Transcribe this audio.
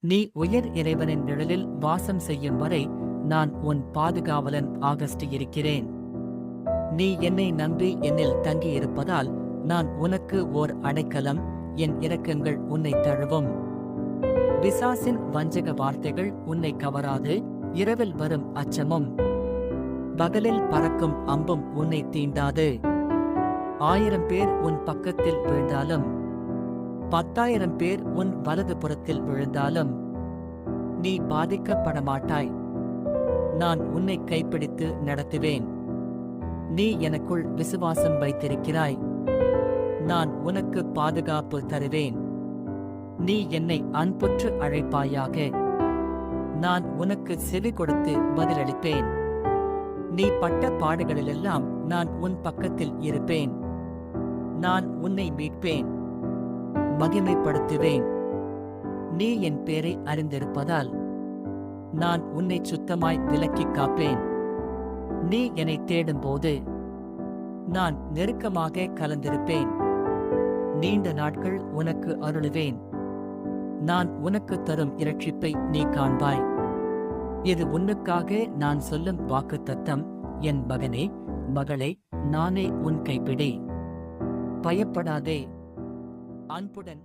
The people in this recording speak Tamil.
நீ உயர் இறைவனின் நிழலில் வாசம் செய்யும் வரை நான் உன் பாதுகாவலன் ஆகஸ்ட் இருக்கிறேன். நீ என்னை நம்பி என்னில் தங்கியிருப்பதால் நான் உனக்கு ஓர் அடைக்கலம், என் இரக்கங்கள் உன்னை தழுவும். பிசாசின் வஞ்சக வார்த்தைகள் உன்னை கவராது, இரவில் வரும் அச்சமும் பகலில் பறக்கும் அம்பும் உன்னை தீண்டாது. 1000 பேர் உன் பக்கத்தில் விழுந்தாலும் 10,000 பேர் உன் வலது புறத்தில் விழுந்தாலும் நீ பாதிக்கப்படமாட்டாய். நான் உன்னை கைப்பிடித்து நடத்துவேன். நீ எனக்குள் விசுவாசம் வைத்திருக்கிறாய். நான் உனக்கு பாதுகாப்பு தருவேன். நீ என்னை அன்புற்று அழைப்பாயாக. நான் உனக்கு செவி கொடுத்து பதிலளிப்பேன். நீ பட்ட பாடுகளிலெல்லாம் நான் உன் பக்கத்தில் இருப்பேன். நான் உன்னை மீட்பேன், மகிமைப்படுத்துவேன். நீ என் பேரை அறிந்திருப்பதால் நான் உன்னை சுத்தமாய் விலக்கிக் காப்பேன். நீ என்னை தேடும்போது நான் நெருக்கமாக கலந்திருப்பேன். நீண்ட நாட்கள் உனக்கு அருளுவேன். நான் உனக்கு தரும் இரட்சிப்பை நீ காண்பாய். இது உன்னுக்காக நான் சொல்லும் வாக்குத்தத்தம். என் மகனே, மகளே, நானே உன் கைப்பிடி. பயப்படாதே. அன்புடன்